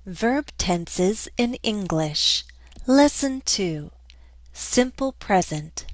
Verb tenses in English. Lesson 2. Simple present.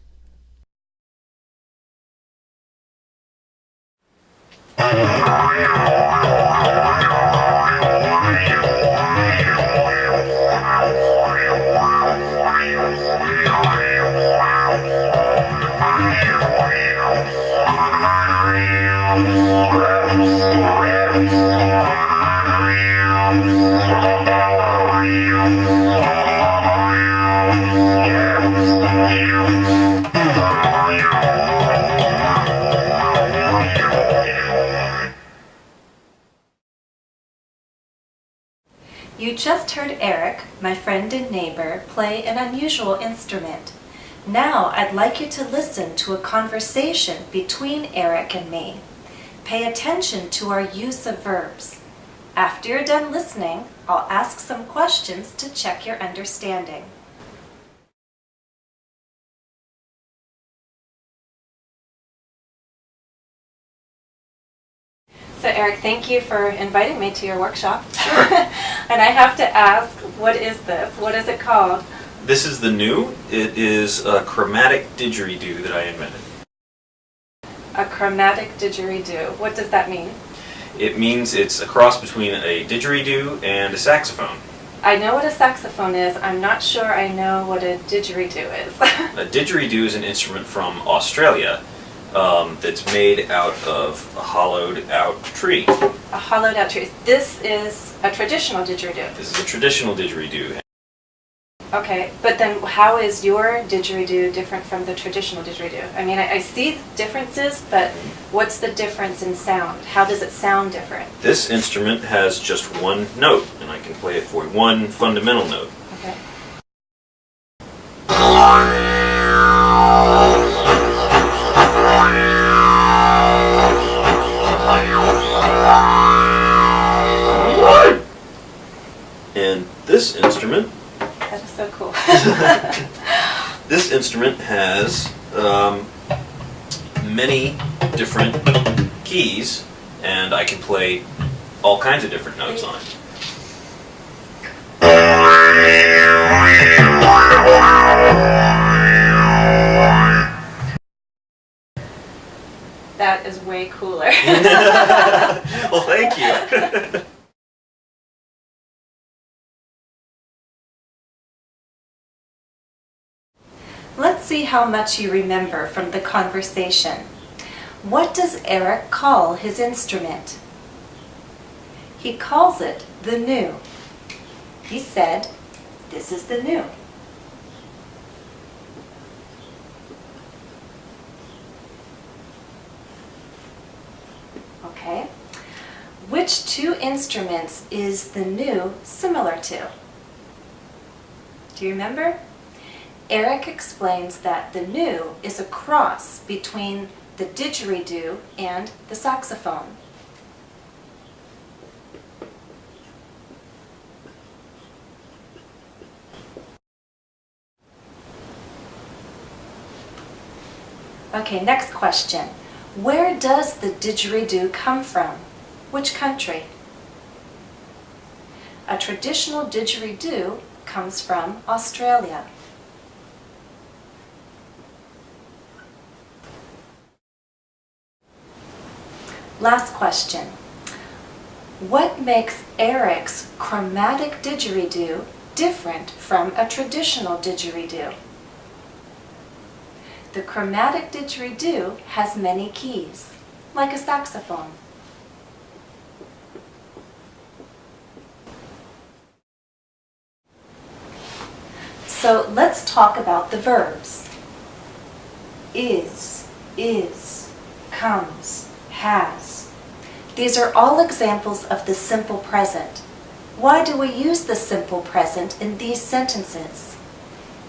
You just heard Eric, my friend and neighbor, play an unusual instrument. Now I'd like you to listen to a conversation between Eric and me. Pay attention to our use of verbs. After you're done listening, I'll ask some questions to check your understanding. So Eric, thank you for inviting me to your workshop. Sure. And I have to ask, what is this? What is it called? This is the new. It is a chromatic didgeridoo that I invented. A chromatic didgeridoo. What does that mean? It means it's a cross between a didgeridoo and a saxophone. I know what a saxophone is. I'm not sure I know what a didgeridoo is. A didgeridoo is an instrument from Australia that's made out of a hollowed out tree. A hollowed out tree. This is a traditional didgeridoo. This is a traditional didgeridoo. Okay, but then how is your didgeridoo different from the traditional didgeridoo? I mean, I see differences, but what's the difference in sound? How does it sound different? This instrument has just one note, and I can play it for you. One fundamental note. Okay. And this instrument, That is so cool. this instrument has many different keys, and I can play all kinds of different notes on it. That is way cooler. Well, thank you. Let's see how much you remember from the conversation. What does Eric call his instrument? He calls it the new. He said, "This is the new." Okay. Which two instruments is the new similar to? Do you remember? Eric explains that the new is a cross between the didgeridoo and the saxophone. Okay, next question. Where does the didgeridoo come from? Which country? A traditional didgeridoo comes from Australia. Last question. What makes Eric's chromatic didgeridoo different from a traditional didgeridoo? The chromatic didgeridoo has many keys, like a saxophone. So let's talk about the verbs. Is, comes, has. These are all examples of the simple present. Why do we use the simple present in these sentences?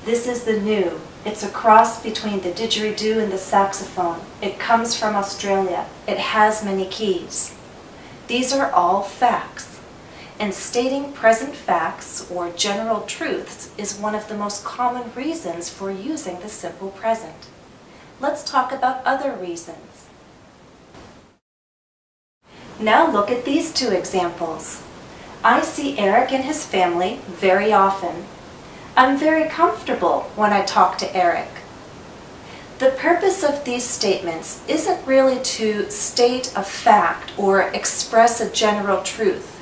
This is the new. It's a cross between the didgeridoo and the saxophone. It comes from Australia. It has many keys. These are all facts. And stating present facts or general truths is one of the most common reasons for using the simple present. Let's talk about other reasons. Now look at these two examples. I see Eric and his family very often. I'm very comfortable when I talk to Eric. The purpose of these statements isn't really to state a fact or express a general truth.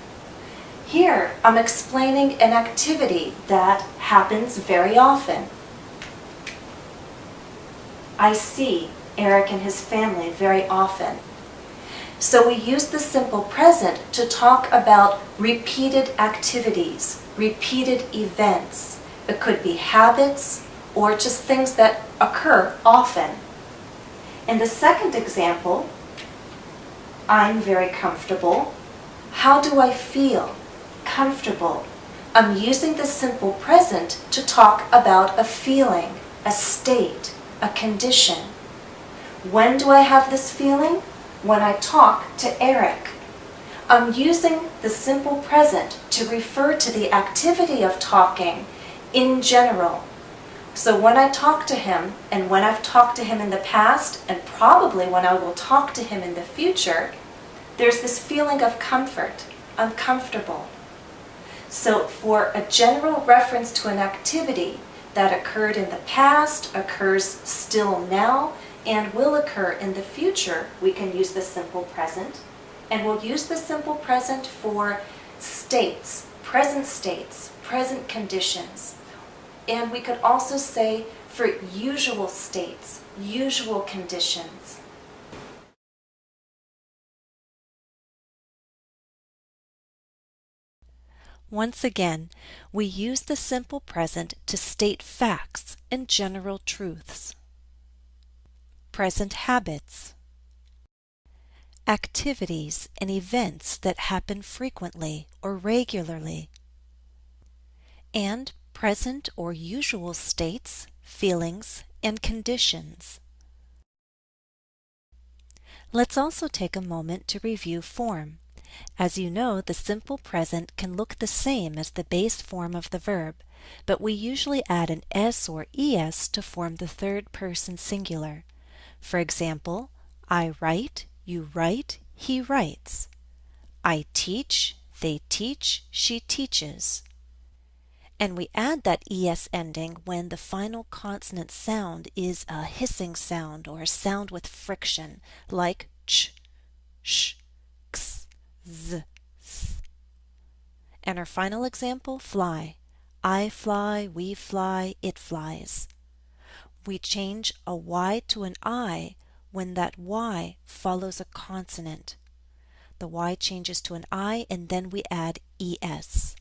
Here, I'm explaining an activity that happens very often. I see Eric and his family very often. So we use the simple present to talk about repeated activities, repeated events. It could be habits or just things that occur often. In the second example, I'm very comfortable. How do I feel? Comfortable. I'm using the simple present to talk about a feeling, a state, a condition. When do I have this feeling? When I talk to Eric. I'm using the simple present to refer to the activity of talking in general. So when I talk to him, and when I've talked to him in the past, and probably when I will talk to him in the future, there's this feeling of comfort. I'm comfortable. So for a general reference to an activity that occurred in the past, occurs still now, and will occur in the future, we can use the simple present. And we'll use the simple present for states, present conditions. And we could also say for usual states, usual conditions. Once again, we use the simple present to state facts and general truths. Present habits. Activities and events that happen frequently or regularly. And present or usual states, feelings, and conditions. Let's also take a moment to review form. As you know, the simple present can look the same as the base form of the verb, but we usually add an s or es to form the third person singular. For example, I write, you write, he writes. I teach, they teach, she teaches. And we add that es ending when the final consonant sound is a hissing sound or a sound with friction, like ch, sh, x, z, s. And our final example, fly. I fly, we fly, it flies. We change a y to an I when that y follows a consonant. The y changes to an I and then we add es.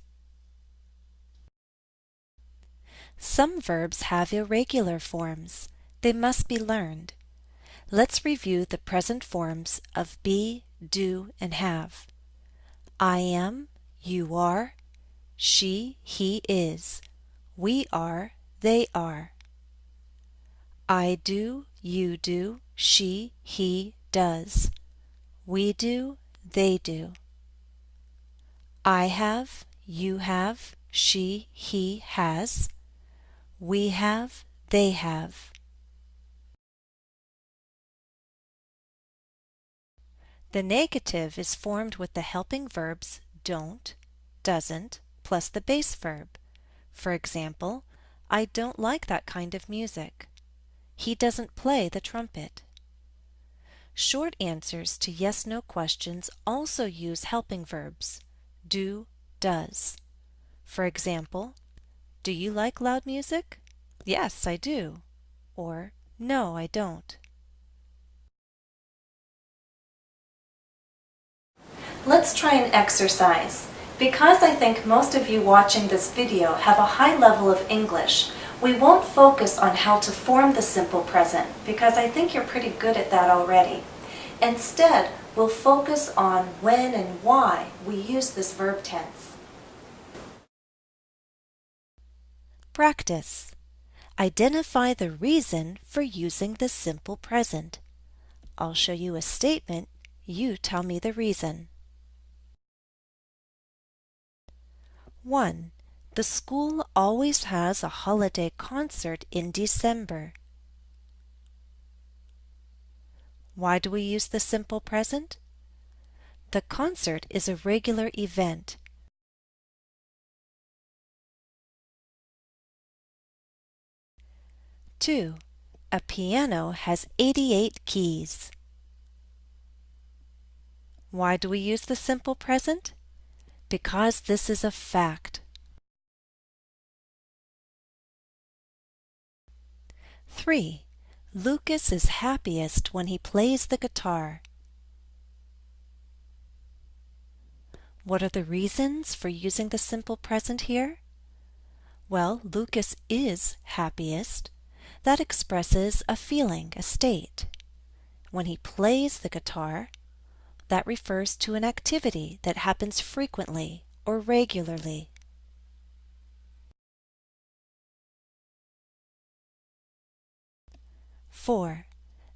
Some verbs have irregular forms. They must be learned. Let's review the present forms of be, do, and have. I am, you are, she, he is, we are, they are. I do, you do, she, he does. We do, they do. I have, you have, she, he has. We have, they have. The negative is formed with the helping verbs don't, doesn't, plus the base verb. For example, I don't like that kind of music. He doesn't play the trumpet. Short answers to yes-no questions also use helping verbs, do, does. For example, do you like loud music? Yes, I do. Or, no, I don't. Let's try an exercise. Because I think most of you watching this video have a high level of English, we won't focus on how to form the simple present because I think you're pretty good at that already. Instead, we'll focus on when and why we use this verb tense. Practice. Identify the reason for using the simple present. I'll show you a statement. You tell me the reason. 1. The school always has a holiday concert in December. Why do we use the simple present? The concert is a regular event. 2. A piano has 88 keys. Why do we use the simple present? Because this is a fact. 3. Lucas is happiest when he plays the guitar. What are the reasons for using the simple present here? Well, Lucas is happiest. That expresses a feeling, a state. When he plays the guitar, that refers to an activity that happens frequently or regularly. Four,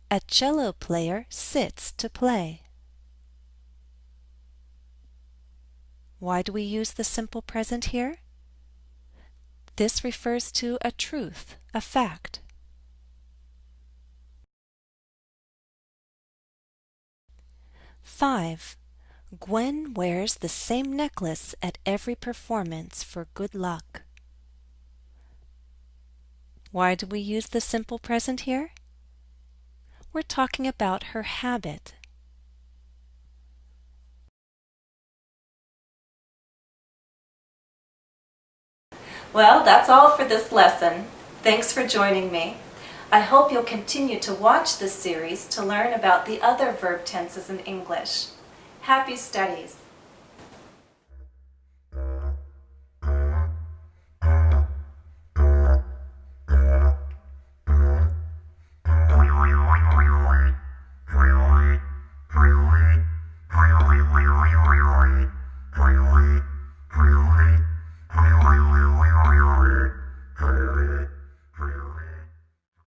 a cello player sits to play. Why do we use the simple present here? This refers to a truth, a fact. 5. Gwen wears the same necklace at every performance for good luck. Why do we use the simple present here? We're talking about her habit. Well, that's all for this lesson. Thanks for joining me. I hope you'll continue to watch this series to learn about the other verb tenses in English. Happy studies!